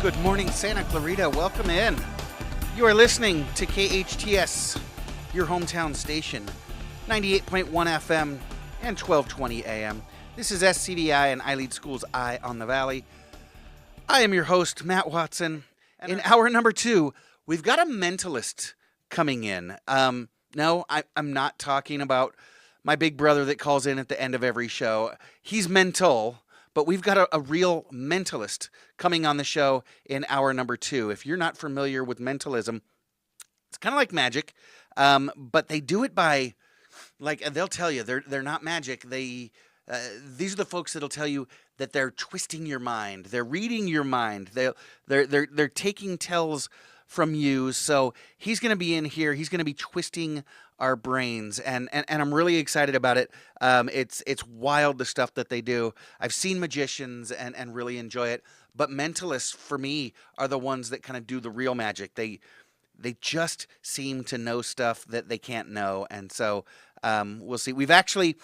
Good morning, Santa Clarita. Welcome in. You are listening to KHTS, your hometown station, 98.1 FM and 1220 AM. This is SCDI and I Lead School's Eye on the Valley. I am your host, Matt Watson. In hour number 2, we've got a mentalist coming in. No, I'm not talking about my big brother that calls in at the end of every show. He's mental, but we've got a real mentalist coming on the show in hour number 2. If you're not familiar with mentalism, it's kind of like magic, but they do it by, like, they'll tell you they're not magic. These are the folks that'll tell you that they're twisting your mind, they're reading your mind, they're taking tells from you. So he's going to be in here. He's going to be twisting our brains, and I'm really excited about it. It's wild, the stuff that they do. I've seen magicians and really enjoy it, but mentalists for me are the ones that kind of do the real magic. They just seem to know stuff that they can't know, and so we'll see. We've actually,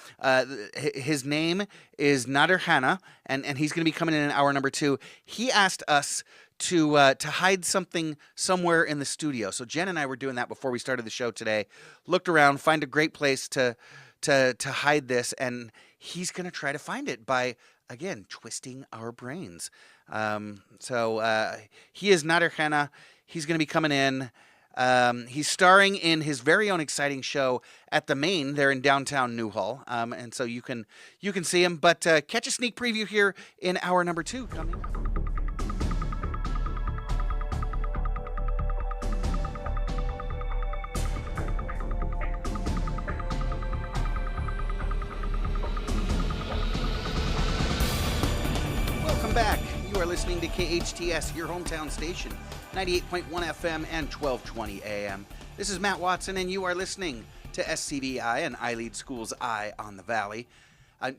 his name is Nader Hanna, and he's going to be coming in hour number 2. He asked us to hide something somewhere in the studio. So Jen and I were doing that before we started the show today. Looked around, find a great place to hide this, and he's going to try to find it by, again, twisting our brains. So he is Nader Hanna. He's going to be coming in. He's starring in his very own exciting show at the Main there in downtown Newhall. And so you can see him. But catch a sneak preview here in hour number 2 coming up. Welcome back. You are listening to KHTS, your hometown station, 98.1 FM and 1220 AM. This is Matt Watson, and you are listening to SCDI and I Lead School's Eye on the Valley. I'm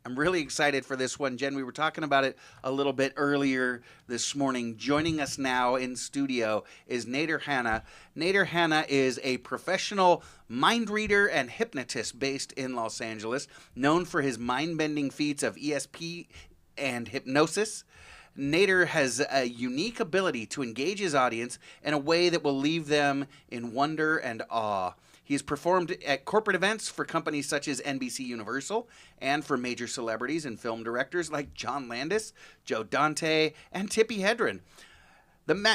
really excited for this one, Jen. We were talking about it a little bit earlier this morning. Joining us now in studio is Nader Hanna. Nader Hanna is a professional mind reader and hypnotist based in Los Angeles, known for his mind-bending feats of ESP and hypnosis. Nader has a unique ability to engage his audience in a way that will leave them in wonder and awe. He has performed at corporate events for companies such as NBC Universal and for major celebrities and film directors like John Landis, Joe Dante, and Tippi Hedren.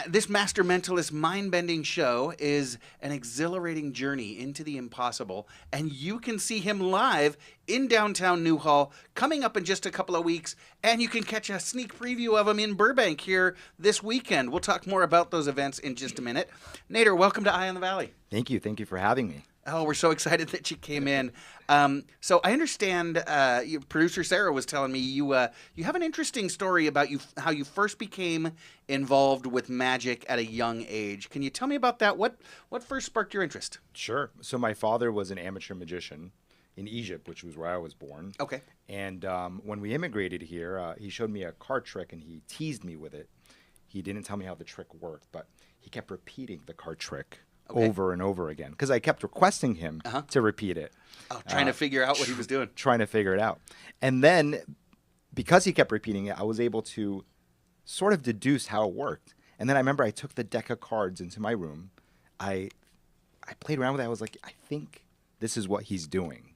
This Master Mentalist mind-bending show is an exhilarating journey into the impossible, and you can see him live in downtown Newhall coming up in just a couple of weeks, and you can catch a sneak preview of him in Burbank here this weekend. We'll talk more about those events in just a minute. Nader, welcome to Eye on the Valley. Thank you. Thank you for having me. Oh, we're so excited that you came in. So I understand producer Sarah was telling me you have an interesting story about how you first became involved with magic at a young age. Can you tell me about that? What first sparked your interest? Sure. So my father was an amateur magician in Egypt, which was where I was born. Okay. And when we immigrated here, he showed me a card trick and he teased me with it. He didn't tell me how the trick worked, but he kept repeating the card trick. Okay. Over and over again, because I kept requesting him to repeat it. Oh, trying to figure out what he was doing. Trying to figure it out. And then, because he kept repeating it, I was able to sort of deduce how it worked. And then I remember I took the deck of cards into my room. I played around with it. I was like, I think this is what he's doing.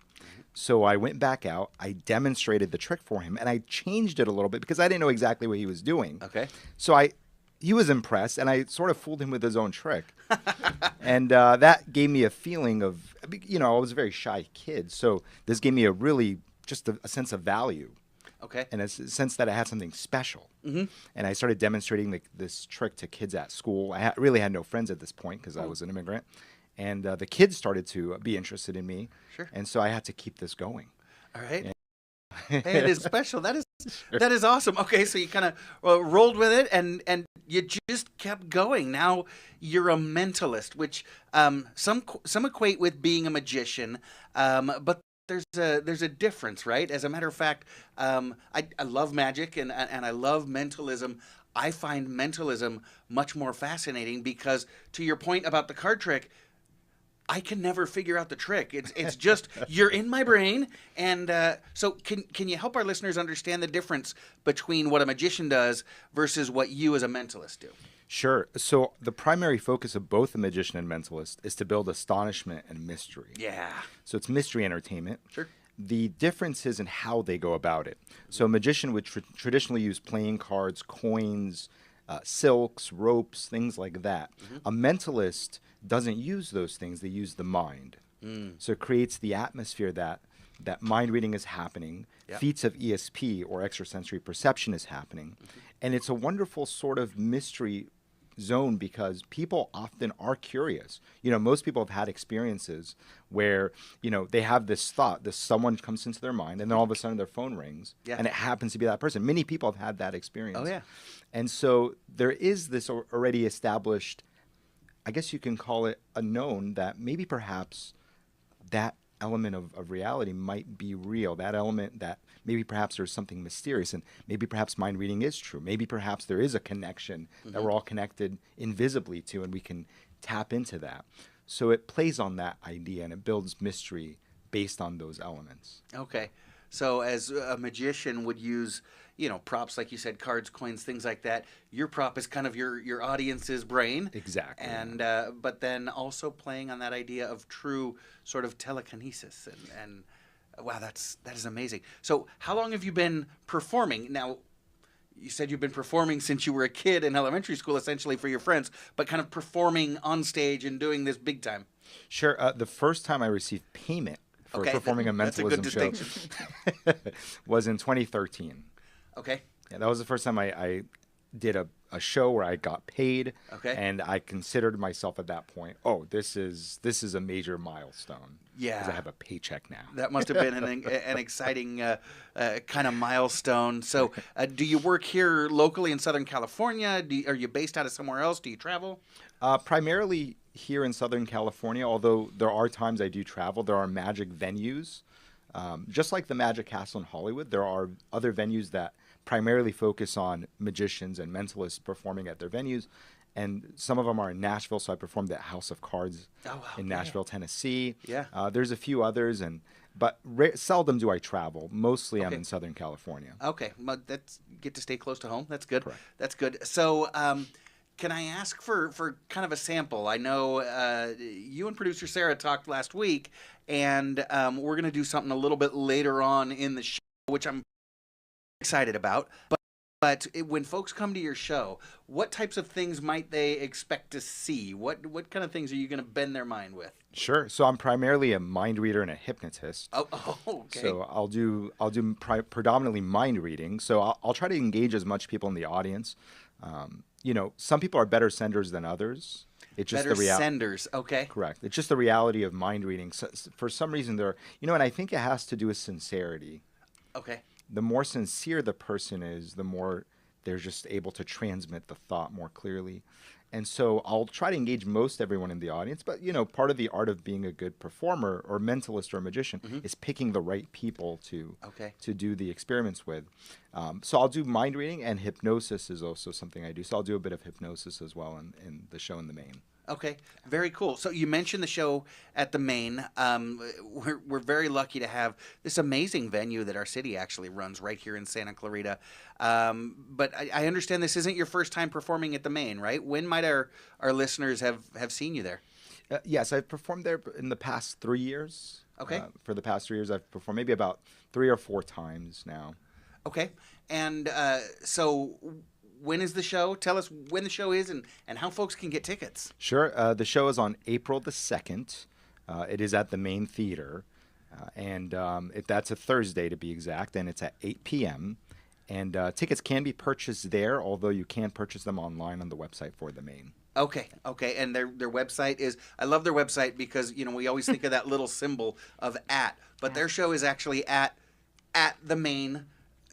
So I went back out. I demonstrated the trick for him, and I changed it a little bit because I didn't know exactly what he was doing. Okay. So he was impressed, and I sort of fooled him with his own trick. And that gave me a feeling of, I was a very shy kid. So this gave me just a sense of value. Okay. And a sense that I had something special. Mm-hmm. And I started demonstrating this trick to kids at school. I really had no friends at this point because I was an immigrant. And the kids started to be interested in me. Sure. And so I had to keep this going. All right. Hey, it is special. That is awesome. Okay, so you kind of rolled with it, and you just kept going. Now you're a mentalist, which some equate with being a magician, but there's a difference, right? As a matter of fact, I love magic and I love mentalism. I find mentalism much more fascinating because, to your point about the card trick, I can never figure out the trick. It's just you're in my brain, and so can you help our listeners understand the difference between what a magician does versus what you as a mentalist do? Sure. So the primary focus of both the magician and mentalist is to build astonishment and mystery. Yeah. So it's mystery entertainment. Sure. The difference is in how they go about it. So a magician would traditionally use playing cards, coins, silks, ropes, things like that. A mentalist doesn't use those things. They use the mind. So it creates the atmosphere that mind reading is happening, feats of ESP or extrasensory perception is happening. And it's a wonderful sort of mystery zone because people often are curious. Most people have had experiences where, they have this thought, someone comes into their mind, and then all of a sudden their phone rings, and it happens to be that person. Many people have had that experience. Oh, yeah. And so there is this already established, I guess you can call it a known, that maybe perhaps that element of reality might be real, that element that maybe perhaps there's something mysterious, and maybe perhaps mind reading is true. Maybe perhaps there is a connection that we're all connected invisibly to, and we can tap into that. So it plays on that idea, and it builds mystery based on those elements. Okay. So as a magician would use, props like you said, cards, coins, things like that. Your prop is kind of your audience's brain. Exactly. And but then also playing on that idea of true sort of telekinesis and wow, that is amazing. So how long have you been performing? Now, you said you've been performing since you were a kid in elementary school, essentially for your friends, but kind of performing on stage and doing this big time. Sure. The first time I received payment for performing a mentalism show was in 2013. Okay. Yeah, that was the first time I did a show where I got paid. Okay. And I considered myself at that point, this is a major milestone. Yeah. Because I have a paycheck now. That must have been an exciting kind of milestone. So do you work here locally in Southern California? Are you based out of somewhere else? Do you travel? Primarily here in Southern California, although there are times I do travel. There are magic venues. Just like the Magic Castle in Hollywood, there are other venues that primarily focus on magicians and mentalists performing at their venues. And some of them are in Nashville, so I performed at House of Cards in Nashville, Tennessee. Yeah. There's a few others, but seldom do I travel. Mostly I'm in Southern California. Okay. Well, get to stay close to home. That's good. Correct. That's good. So can I ask for kind of a sample? I know you and producer Sarah talked last week, and we're going to do something a little bit later on in the show, which I'm excited about. But when folks come to your show, what types of things might they expect to see? What kind of things are you going to bend their mind with? Sure. So I'm primarily a mind reader and a hypnotist. Oh, okay. So I'll do predominantly mind reading. So I'll try to engage as much people in the audience. Some people are better senders than others. It's just better senders, okay. Correct. It's just the reality of mind reading. So, for some reason, and I think it has to do with sincerity. Okay. The more sincere the person is, the more they're just able to transmit the thought more clearly. And so I'll try to engage most everyone in the audience. But, part of the art of being a good performer or mentalist or magician is picking the right people to do the experiments with. So I'll do mind reading, and hypnosis is also something I do. So I'll do a bit of hypnosis as well in the show in the main. Okay, very cool. So you mentioned the show at the Main. We're very lucky to have this amazing venue that our city actually runs right here in Santa Clarita. But I understand this isn't your first time performing at the Main, right? When might our listeners have seen you there? Yes, I've performed there in the past 3 years. Okay. For the past 3 years, I've performed maybe about 3 or 4 times now. Okay, and so when is the show? Tell us when the show is and how folks can get tickets. Sure. The show is on April the 2nd. It is at the Main Theater. And that's a Thursday to be exact, and it's at 8 p.m. And tickets can be purchased there, although you can purchase them online on the website for the Main. Okay. And their website is, I love their website because, we always think of that little symbol of @ but their show is actually at the Main.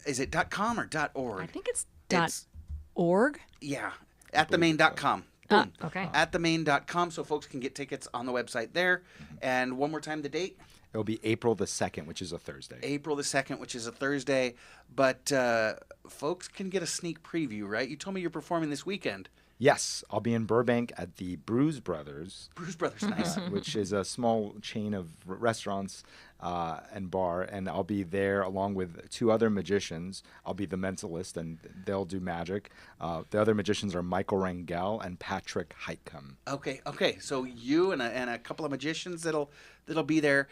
Is it .com or .org? I think it's .org. Yeah, atthemain.com. Okay. Atthemain.com, so folks can get tickets on the website there. And one more time, the date? It'll be April the 2nd, which is a Thursday. April the 2nd, which is a Thursday. But folks can get a sneak preview, right? You told me you're performing this weekend Yes, I'll be in Burbank at the Bruise Brothers, Bruce Brothers, nice. which is a small chain of restaurants and bar, and I'll be there along with 2 other magicians. I'll be the Mentalist, and they'll do magic. The other magicians are Michael Rangel and Patrick Heitcomb. Okay. So you and a couple of magicians that'll be there.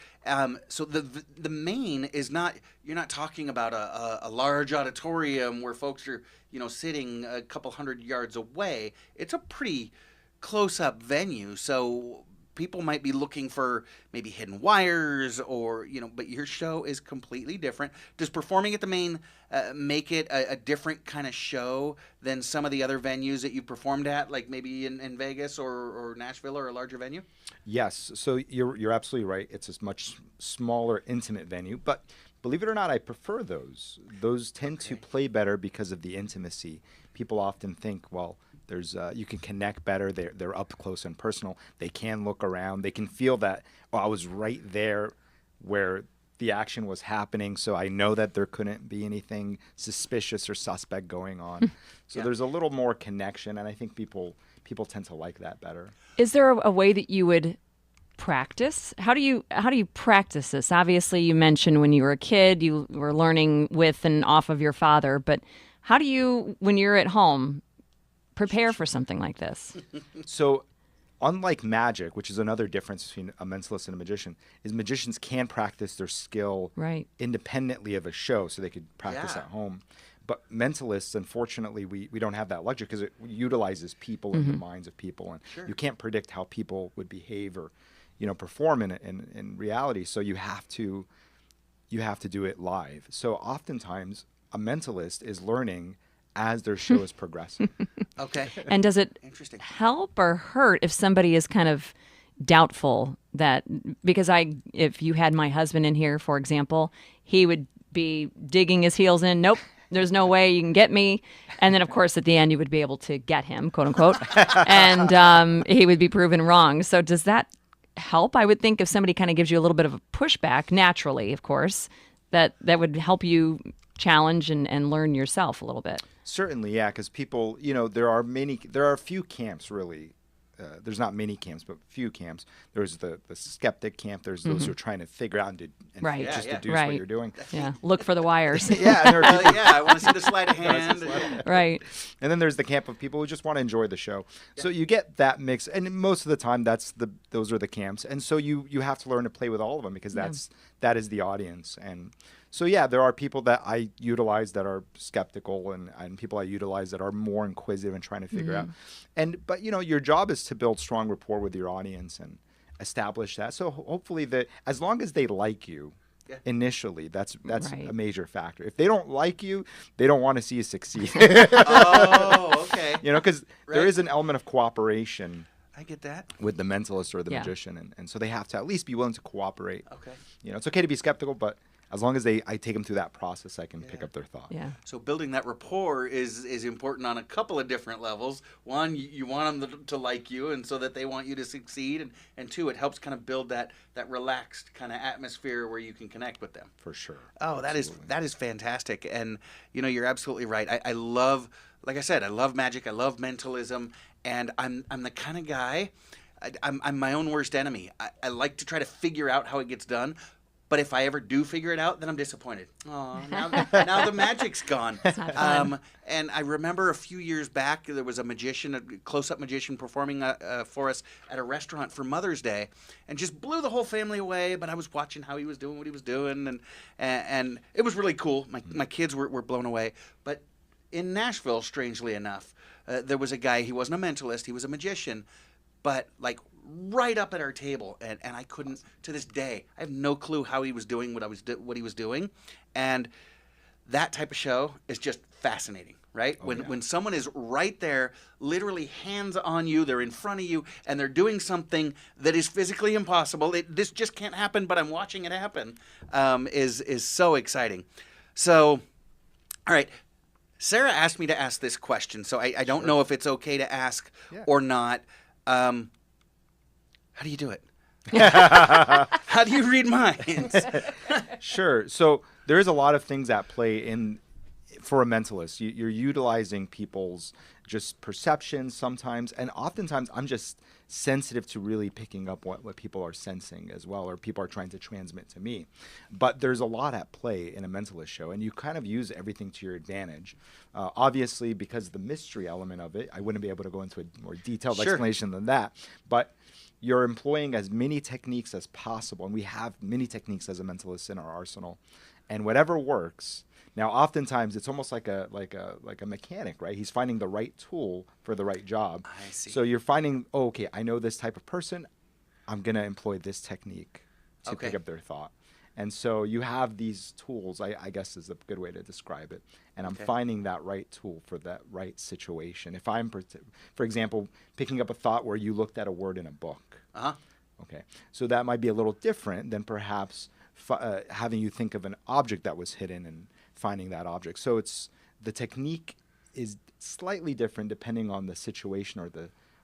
So the main is not, you're not talking about a large auditorium where folks are sitting a couple hundred yards away. It's a pretty close up venue. So people might be looking for maybe hidden wires or but your show is completely different. Does performing at the main make it a different kind of show than some of the other venues that you've performed at, like maybe in Vegas or Nashville or a larger venue? Yes, so you're absolutely right. It's a much smaller, intimate venue, but believe it or not, I prefer those. Those tend to play better because of the intimacy. People often think, well, there's you can connect better. They're up close and personal. They can look around. They can feel that, oh, I was right there where the action was happening, so I know that there couldn't be anything suspicious or suspect going on. So there's a little more connection, and I think people tend to like that better. Is there a way that you would practice? How do you practice this? Obviously, you mentioned when you were a kid, you were learning with and off of your father, but how do you, when you're at home, prepare for something like this? So unlike magic, which is another difference between a mentalist and a magician, is magicians can practice their skill independently of a show, so they could practice at home. But mentalists, unfortunately, we don't have that luxury because it utilizes people in the minds of people, and you can't predict how people would behave or perform in reality. So you have to do it live. So oftentimes a mentalist is learning as their show is progressing. Okay. And does it Interesting. help or hurt if somebody is kind of doubtful that, because if you had my husband in here, for example, he would be digging his heels in. Nope, there's no way you can get me. And then, of course, at the end, you would be able to get him, quote unquote, and he would be proven wrong. So does that help? I would think if somebody kind of gives you a little bit of a pushback, naturally, of course, that would help you challenge and learn yourself a little bit. Certainly, yeah, because people, there are a few camps really. There's not many camps, but few camps. There's the skeptic camp. There's those who are trying to figure out and deduce what you're doing. Yeah, look for the wires. Yeah, and there are people, I want to see the sleight of hand. Right. And then there's the camp of people who just want to enjoy the show. Yeah. So you get that mix, and most of the time those are the camps. And so you have to learn to play with all of them because that is the audience. And so there are people that I utilize that are skeptical, and people I utilize that are more inquisitive and trying to figure out. But your job is to build strong rapport with your audience and establish that. So hopefully as long as they like you initially, that's a major factor. If they don't like you, they don't want to see you succeed. Oh, okay. Because there is an element of cooperation. I get that. With the mentalist or the magician, and so they have to at least be willing to cooperate. Okay. It's okay to be skeptical, but as long as I take them through that process, I can pick up their thought. Yeah. So building that rapport is important on a couple of different levels. One, you want them to like you, and so that they want you to succeed. And two, it helps kind of build that relaxed kind of atmosphere where you can connect with them. For sure. Oh, that is fantastic. And you're absolutely right. I love, like I said, I love magic. I love mentalism, and I'm the kind of guy. I'm my own worst enemy. I like to try to figure out how it gets done. But if I ever do figure it out, then I'm disappointed. Oh, now the magic's gone. It's not fun. And I remember a few years back, there was a close-up magician performing for us at a restaurant for Mother's Day, and just blew the whole family away. But I was watching how he was doing what he was doing, and it was really cool. My kids were blown away. But in Nashville, strangely enough, there was a guy. He wasn't a mentalist. He was a magician. But right up at our table, and I couldn't, to this day, I have no clue how he was doing what he was doing, and that type of show is just fascinating, right? When someone is right there, literally hands on you, they're in front of you, and they're doing something that is physically impossible. This just can't happen, but I'm watching it happen. Is so exciting. So, all right. Sarah asked me to ask this question, so I don't know if it's okay to ask or not. How do you do it? How do you read minds? Sure. So there is a lot of things at play for a mentalist. You're utilizing people's just perception sometimes. And oftentimes I'm just sensitive to really picking up what people are sensing as well, or people are trying to transmit to me. But there's a lot at play in a mentalist show, and you kind of use everything to your advantage. Obviously, because of the mystery element of it, I wouldn't be able to go into a more detailed explanation than that. But you're employing as many techniques as possible, and we have many techniques as a mentalist in our arsenal. And whatever works. Now, oftentimes it's almost like a mechanic, right? He's finding the right tool for the right job. I see. So you're finding, oh, okay, I know this type of person. I'm going to employ this technique to pick up their thought. And so you have these tools, I guess is a good way to describe it. And I'm finding that right tool for that right situation. If I'm, for example, picking up a thought where you looked at a word in a book. Okay. So that might be a little different than perhaps having you think of an object that was hidden and finding that object. So the technique is slightly different depending on the situation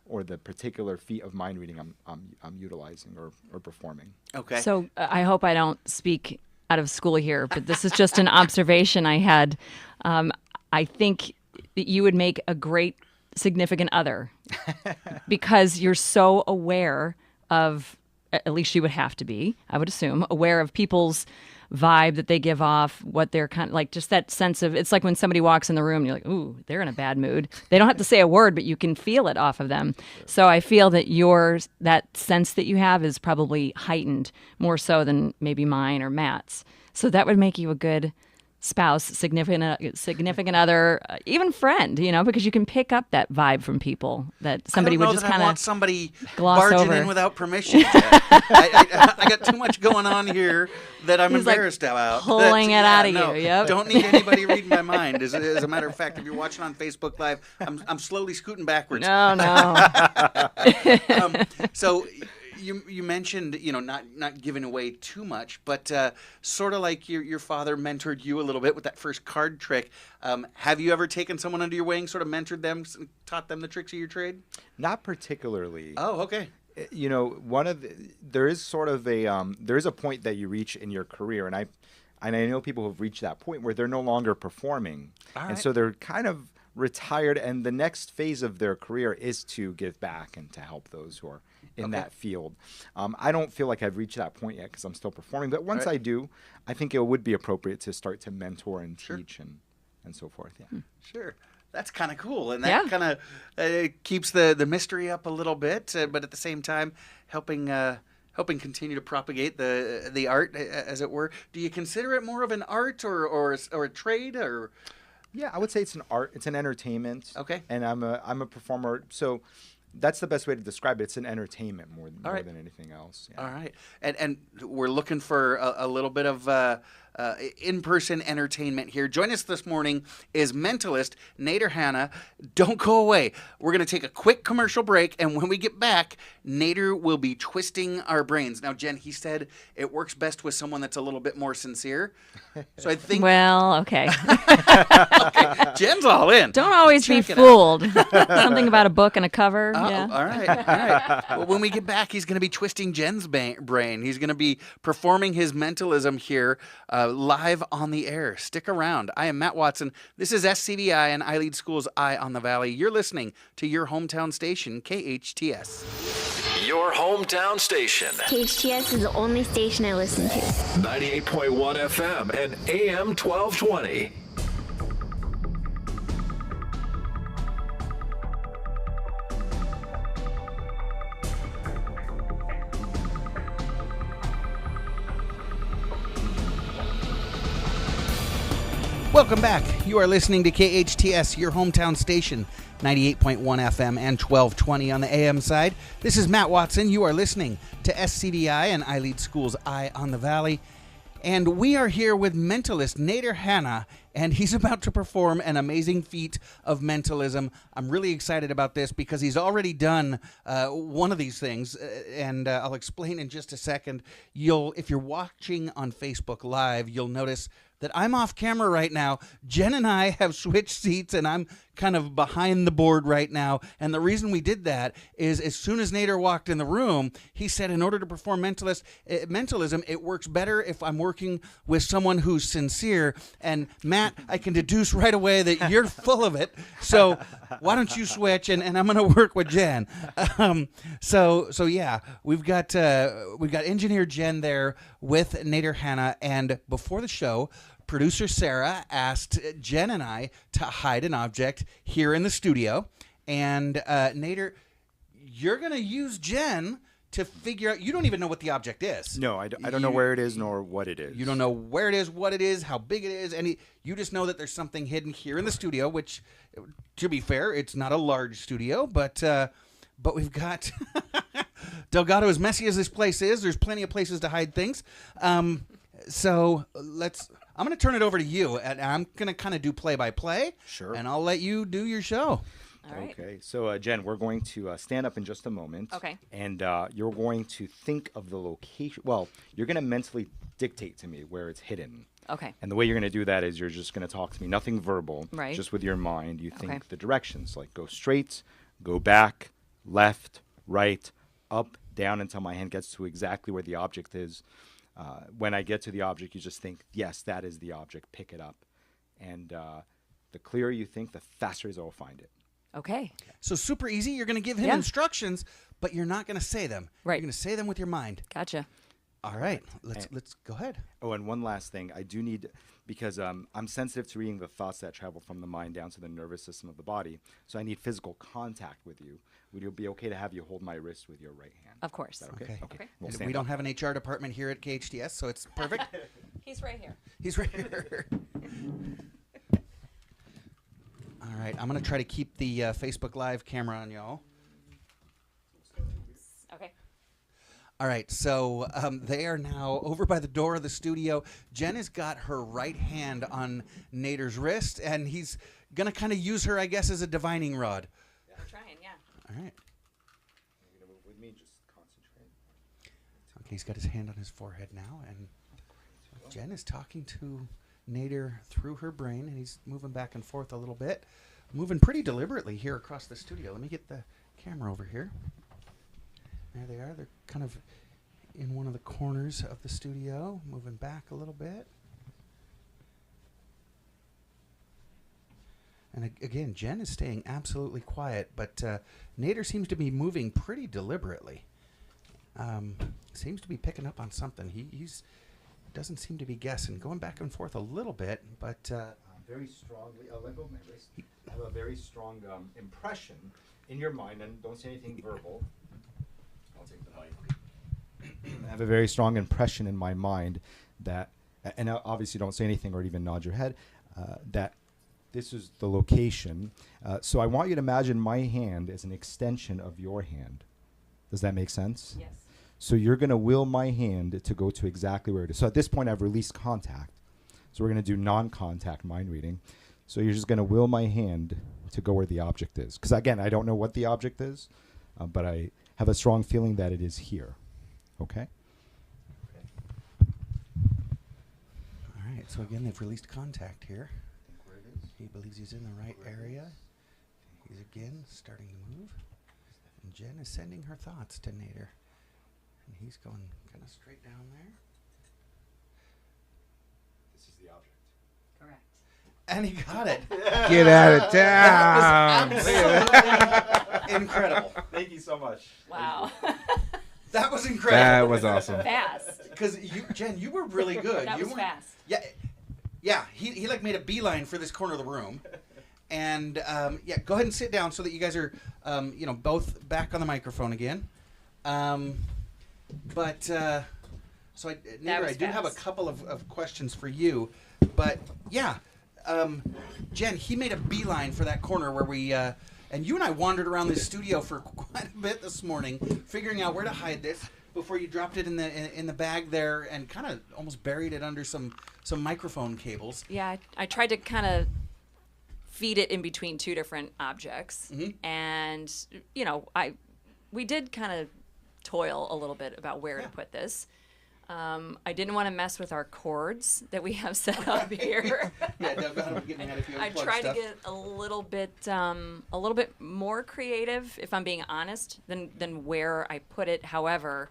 or the particular feat of mind reading I'm utilizing or performing. Okay. So I hope I don't speak out of school here, but this is just an observation I had. I think that you would make a great significant other because you're so aware of, at least you would have to be, I would assume, aware of people's vibe that they give off, what they're kind of like, just that sense of, it's like when somebody walks in the room and you're like, ooh, they're in a bad mood. They don't have to say a word, but you can feel it off of them. So I feel that that sense that you have is probably heightened more so than maybe mine or Matt's. So that would make you a good spouse, significant other, even friend, because you can pick up that vibe from people that somebody would just kind of want somebody gloss barging over in without permission. I got too much going on here that I'm He's like embarrassed about. pulling it out of no, you. Yep. Don't need anybody reading my mind. As a matter of fact, if you're watching on Facebook Live, I'm slowly scooting backwards. No. So you mentioned, not giving away too much, but sort of like your father mentored you a little bit with that first card trick. Have you ever taken someone under your wing, sort of mentored them, taught them the tricks of your trade? Not particularly. Oh, okay. There is sort of there is a point that you reach in your career, and I know people who have reached that point where they're no longer performing, and so they're kind of retired, and the next phase of their career is to give back and to help those who are in that field. I don't feel like I've reached that point yet because I'm still performing, but once I do, I think it would be appropriate to start to mentor and teach and so forth. Yeah. Sure. That's kind of cool, and that kind of keeps the mystery up a little bit, but at the same time helping continue to propagate the art, as it were. Do you consider it more of an art or a trade or? Yeah, I would say it's an art. It's an entertainment. Okay. And I'm a performer, so that's the best way to describe it. It's an entertainment more than anything else. Yeah. All right. And we're looking for a little bit of in-person entertainment here. Join us this morning is Mentalist Nader Hanna. Don't go away. We're going to take a quick commercial break, and when we get back, Nader will be twisting our brains. Now, Jen, he said it works best with someone that's a little bit more sincere. So I think... Well, okay. Okay. Jen's all in. Don't always be fooled. Something about a book and a cover. Yeah. All right. Well, when we get back, he's going to be twisting Jen's brain. He's going to be performing his mentalism here live on the air. Stick around. I am Matt Watson. This is SCVI and I Lead Schools Eye on the Valley. You're listening to your hometown station, KHTS. Your hometown station. KHTS is the only station I listen to. 98.1 FM and AM 1220. Welcome back. You are listening to KHTS, your hometown station, 98.1 FM and 1220 on the AM side. This is Matt Watson. You are listening to SCVI and I Lead Schools Eye on the Valley. And we are here with mentalist Nader Hanna, and he's about to perform an amazing feat of mentalism. I'm really excited about this because he's already done one of these things, and I'll explain in just a second. If you're watching on Facebook Live, you'll notice that I'm off camera right now. Jen and I have switched seats, and I'm kind of behind the board right now. And the reason we did that is as soon as Nader walked in the room, he said in order to perform mentalism, it works better if I'm working with someone who's sincere. And Matt, I can deduce right away that you're full of it. So why don't you switch, and I'm going to work with Jen. So yeah, we've got engineer Jen there with Nader Hanna, and before the show, producer Sarah asked Jen and I to hide an object here in the studio. And Nader, you're going to use Jen to figure out. You don't even know what the object is. No, I don't know where it is nor what it is. You don't know where it is, what it is, how big it is. You just know that there's something hidden here in the studio, which, to be fair, it's not a large studio, but we've got Delgado, as messy as this place is, there's plenty of places to hide things. So I'm going to turn it over to you, and I'm going to kind of do play-by-play. Sure. And I'll let you do your show. All right. Okay. So, Jen, we're going to stand up in just a moment. Okay. And you're going to think of the location. Well, you're going to mentally dictate to me where it's hidden. Okay. And the way you're going to do that is you're just going to talk to me, nothing verbal. Right. Just with your mind. You think Okay. the directions, like go straight, go back, left, right, up, down until my hand gets to exactly where the object is. When I get to the object, you just think, yes, that is the object. Pick it up. And the clearer you think, the faster it is I will find it. Okay. So super easy. You're going to give him Yeah. instructions, but you're not going to say them. Right. You're going to say them with your mind. Gotcha. All right. Let's go ahead. Oh, and one last thing. I do need, because I'm sensitive to reading the thoughts that travel from the mind down to the nervous system of the body, so I need physical contact with you. Would it be okay to have you hold my wrist with your right hand? Of course. Is that okay? Okay. We'll And stand we don't up. have an HR department here at KHTS, so it's perfect. He's right here. He's right here. All right. I'm going to try to keep the Facebook Live camera on y'all. Okay. All right, so they are now over by the door of the studio. Jen has got her right hand on Nader's wrist, and he's going to kind of use her, I guess, as a divining rod. We're trying, yeah. All right. You're going to move with me, just concentrate. Okay, he's got his hand on his forehead now, and Jen is talking to Nader through her brain, and he's moving back and forth a little bit, moving pretty deliberately here across the studio. Let me get the camera over here. There they are. They're kind of in one of the corners of the studio, moving back a little bit. And again, Jen is staying absolutely quiet, but Nader seems to be moving pretty deliberately. Seems to be picking up on something. He's doesn't seem to be guessing. Going back and forth a little bit, but Very strongly, let go of my wrist. I have a very strong impression in your mind, and don't say anything verbal. I'll take the mic. I have a very strong impression in my mind that, and obviously don't say anything or even nod your head, that this is the location. So I want you to imagine my hand as an extension of your hand. Does that make sense? Yes. So you're going to will my hand to go to exactly where it is. So at this point, I've released contact. So we're going to do non-contact mind reading. So you're just going to will my hand to go where the object is. Because again, I don't know what the object is, but I have a strong feeling that it is here. Okay? all right. So again, they've released contact here. He believes he's in the right area. He's again starting to move. And Jen is sending her thoughts to Nader. And he's going kind of straight down there. This is the object. Correct. And he got it. Get out of That town. was absolutely incredible. Thank you so much. Wow. That was incredible. That was awesome. Fast. Because Jen, you were really good. That you was weren't- fast. Yeah. He like made a beeline for this corner of the room, and yeah, go ahead and sit down so that you guys are both back on the microphone again. But so Nader, was I do have a fast. couple of questions for you, but yeah, Jen, he made a beeline for that corner where we. And you and I wandered around this studio for quite a bit this morning, figuring out where to hide this before you dropped it in the bag there and kind of almost buried it under some microphone cables. Yeah, I tried to kind of feed it in between two different objects, and we did kind of toil a little bit about where to put this. I didn't want to mess with our chords that we have set up here. Yeah, I'm getting ahead of you. I tried to get a little bit more creative, if I'm being honest, than where I put it. However,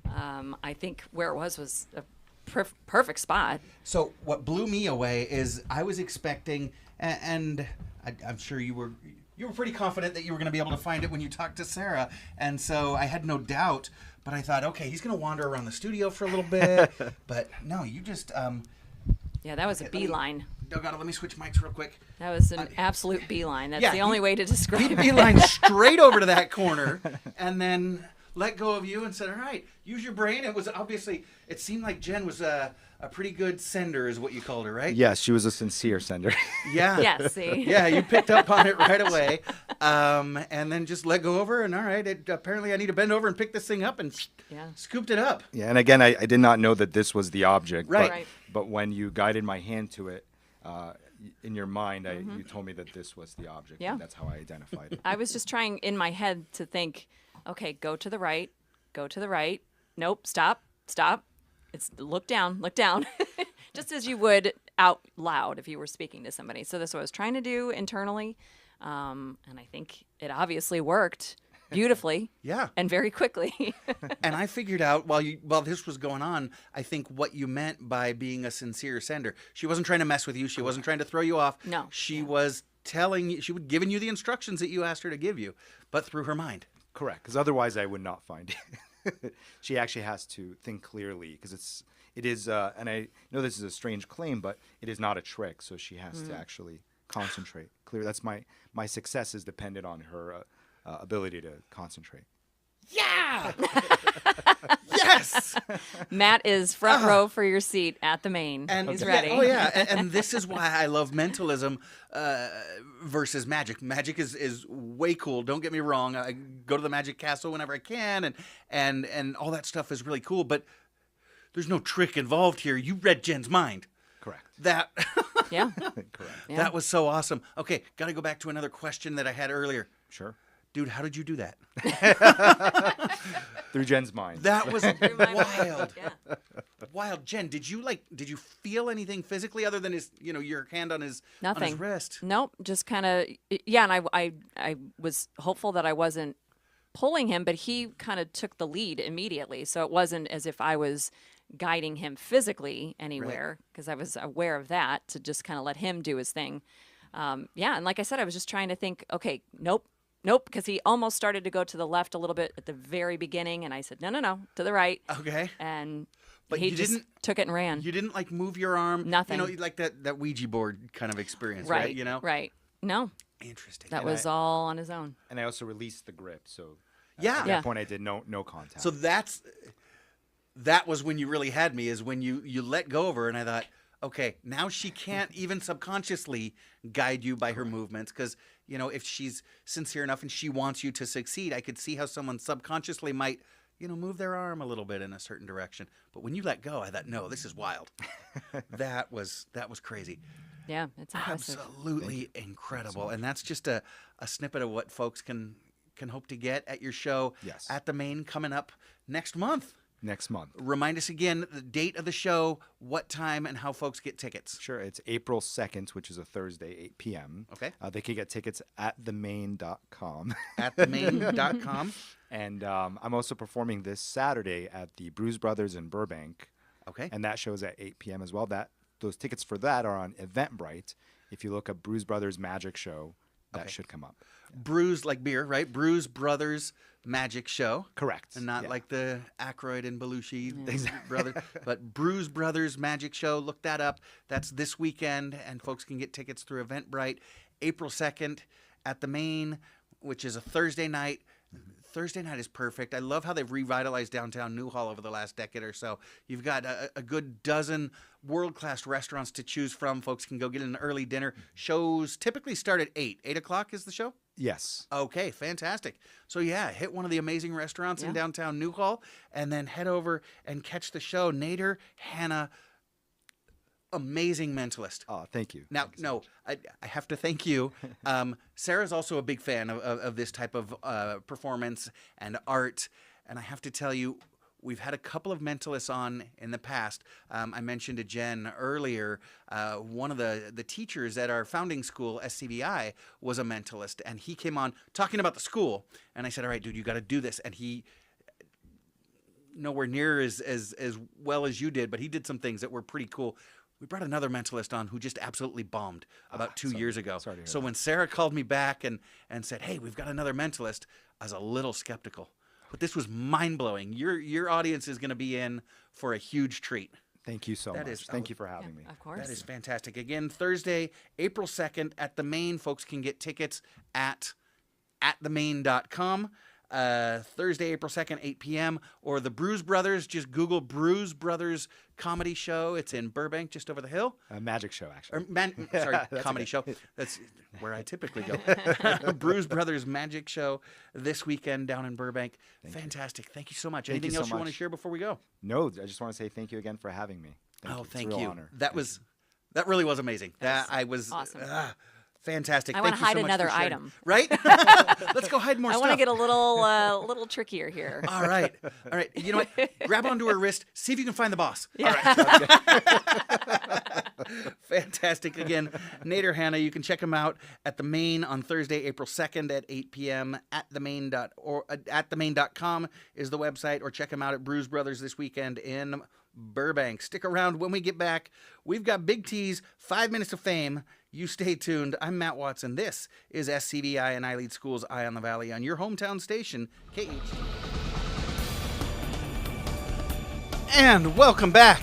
I think where it was a perfect spot. So what blew me away is I was expecting, and I'm sure you were pretty confident that you were going to be able to find it when you talked to Sarah, and so I had no doubt. But I thought, okay, he's going to wander around the studio for a little bit. But no, you just Yeah, that was a beeline. Oh God, let me switch mics real quick. That was an absolute beeline. That's the only way to describe it. Beeline straight over to that corner, and then let go of you and said, all right, use your brain. It was obviously, it seemed like Jen was a pretty good sender is what you called her, right? Yes, she was a sincere sender. Yeah. Yeah, see? Yeah, you picked up on it right away. And then just let go of her, and all right, apparently I need to bend over and pick this thing up, and scooped it up. Yeah, and again, I did not know that this was the object. Right. Right. But when you guided my hand to it, in your mind, you told me that this was the object. Yeah. And that's how I identified it. I was just trying in my head to think, okay, go to the right. Nope, stop. It's look down. Just as you would out loud if you were speaking to somebody. So that's what I was trying to do internally. And I think it obviously worked beautifully. Yeah. And very quickly. And I figured out while this was going on, I think what you meant by being a sincere sender. She wasn't trying to mess with you. She wasn't trying to throw you off. No. She was telling you, she was giving you the instructions that you asked her to give you, but through her mind. Correct, because otherwise I would not find it. She actually has to think clearly, because it is, and I know this is a strange claim, but it is not a trick, so she has to actually concentrate. Clear. That's my success is dependent on her ability to concentrate. Yeah! Yes! Matt is front row for your seat at the main. And he's ready. Oh yeah, and this is why I love mentalism versus magic. Magic is way cool. Don't get me wrong. I go to the Magic Castle whenever I can, and all that stuff is really cool. But there's no trick involved here. You read Jen's mind. Correct. That Yeah. Correct. Yeah. that was so awesome. Okay, got to go back to another question that I had earlier. Sure. Dude, how did you do that? Through Jen's mind. That was Through my mind. wild. Yeah. Wild. Jen, did you feel anything physically other than your hand on his Nothing. wrist? Nope. Just kind of, yeah. And I was hopeful that I wasn't pulling him, but he kind of took the lead immediately. So it wasn't as if I was guiding him physically anywhere, because I was aware of that, to just kind of let him do his thing. Yeah. And like I said, I was just trying to think, okay, nope, because he almost started to go to the left a little bit at the very beginning. And I said, no, to the right. Okay. And But he you just didn't- took it and ran. You didn't move your arm. Nothing. Like that Ouija board kind of experience, right? Right. No, Interesting. that was all on his own. And I also released the grip, so Yeah. at Yeah. that point I did no contact. So that was when you really had me, is when you let go of her, and I thought, okay, now she can't even subconsciously guide you by her movements, because if she's sincere enough and she wants you to succeed, I could see how someone subconsciously might move their arm a little bit in a certain direction. But when you let go, I thought, no, this is wild. that was crazy. Yeah, it's impressive. Absolutely incredible. And that's just a snippet of what folks can hope to get at your show Yes. at the Main coming up next month. next month. Remind us again the date of the show, what time, and how folks get tickets. Sure, it's April 2nd, which is a Thursday, 8 p.m. Okay. They can get tickets at themain.com. At themain.com. And I'm also performing this Saturday at the Bruise Brothers in Burbank. Okay. And that show's at 8 p.m. as well. Those tickets for that are on Eventbrite. If you look up Bruise Brothers Magic Show, that should come up. Bruise like beer, right? Bruise Brothers Magic Show. Correct. And not Yeah. like the Aykroyd and Belushi brothers, but Bruise Brothers Magic Show. Look that up. That's this weekend, and folks can get tickets through Eventbrite. April 2nd at the Main, which is a Thursday night. Thursday night is perfect. I love how they've revitalized downtown Newhall over the last decade or so. You've got a good dozen world-class restaurants to choose from. Folks can go get an early dinner. Shows typically start at 8. 8 o'clock is the show? Yes. Okay, fantastic. So yeah, hit one of the amazing restaurants in Yeah. downtown Newhall, and then head over and catch the show. Nader Hanna, amazing mentalist. Oh, thank you. Now, no, I have to thank you. Sarah's also a big fan of this type of performance and art, and I have to tell you, we've had a couple of mentalists on in the past. I mentioned to Jen earlier, one of the teachers at our founding school, SCBI, was a mentalist, and he came on talking about the school. And I said, all right, dude, you got to do this. And he, nowhere near as well as you did, but he did some things that were pretty cool. We brought another mentalist on who just absolutely bombed about 2 years ago. Sorry to hear So that. when Sarah called me back and said, hey, we've got another mentalist, I was a little skeptical. But this was mind-blowing. Your audience is going to be in for a huge treat. Thank you so That much. is- Thank you for having me. Of course. That is fantastic. Again, Thursday, April 2nd at the Main. Folks can get tickets at themain.com. Thursday, April 2nd, 8 p.m. Or the Bruise Brothers. Just Google Bruise Brothers Comedy Show. It's in Burbank, just over the hill. A magic show, actually. Sorry, That's comedy okay. show. That's where I typically go. Bruise Brothers Magic Show this weekend down in Burbank. Fantastic. Thank you so much. Thank you Anything so else you want to much. share before we go? No, I just want to say thank you again for having me. Thank It's a real you. honor. That really was amazing. I was awesome. Fantastic. I want wanna hide another item. Right? Let's go hide more I stuff. want to get a little trickier here. All right. You know what? Grab onto her wrist. See if you can find the boss. Yeah. All right. Fantastic. Again, Nader Hanna. You can check him out at the Main on Thursday, April 2nd at 8 p.m. At themain.com is the website, or check him out at Bruise Brothers this weekend in Burbank. Stick around. When we get back, we've got Big T's 5 Minutes of Fame. You stay tuned. I'm Matt Watson. This is SCBI and I Lead Schools Eye on the Valley on your hometown station, KHT. And welcome back.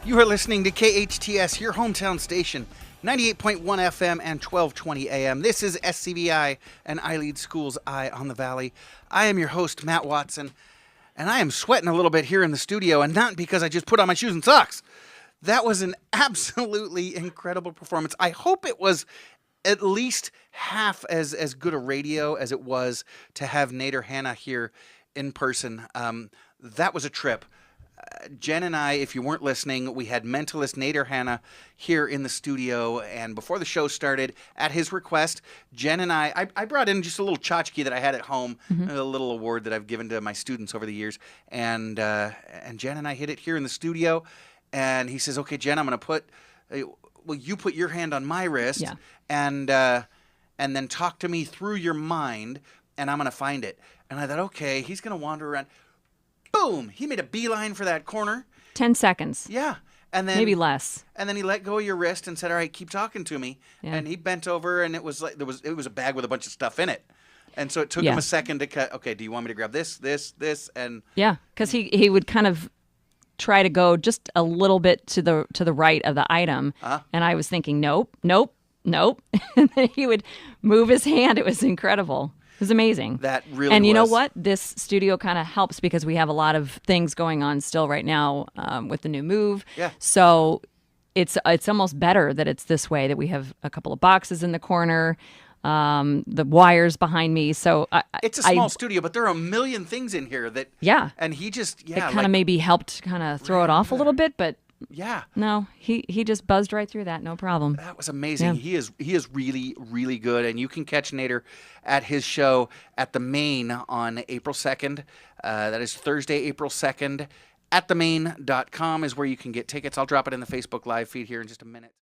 You are listening to KHTS, your hometown station, 98.1 FM and 1220 AM. This is SCBI and I Lead Schools Eye on the Valley. I am your host, Matt Watson, and I am sweating a little bit here in the studio, and not because I just put on my shoes and socks. That was an absolutely incredible performance. I hope it was at least half as good a radio as it was to have Nader Hanna here in person. That was a trip. Jen and I, if you weren't listening, we had mentalist Nader Hanna here in the studio, and before the show started, at his request, Jen and I brought in just a little tchotchke that I had at home, a little award that I've given to my students over the years, and Jen and I hit it here in the studio. And he says, okay, Jen, I'm going to put, you put your hand on my wrist, Yeah. and then talk to me through your mind, and I'm going to find it. And I thought, okay, he's going to wander around. Boom! He made a beeline for that corner. 10 seconds. Yeah. And then Maybe less. And then he let go of your wrist and said, all right, keep talking to me. Yeah. And he bent over, and it was like it was a bag with a bunch of stuff in it. And so it took Yeah. him a second to cut, okay, do you want me to grab this, and Yeah, because he would kind of try to go just a little bit to the right of the item, and I was thinking, nope. And then he would move his hand. It was incredible. It was amazing. That really And you know was. what? This studio kind of helps because we have a lot of things going on still right now with the new move. Yeah. So it's almost better that it's this way, that we have a couple of boxes in the corner, the wires behind me. So it's a small studio, but there are a million things in here that. Yeah. And he just it kind of maybe helped kind of throw it off a little bit, but yeah. no, he just buzzed right through that, no problem. That was amazing. Yeah. He is really, really good. And you can catch Nader at his show at the Main on April 2nd. That is Thursday, April 2nd. At themain.com is where you can get tickets. I'll drop it in the Facebook Live feed here in just a minute.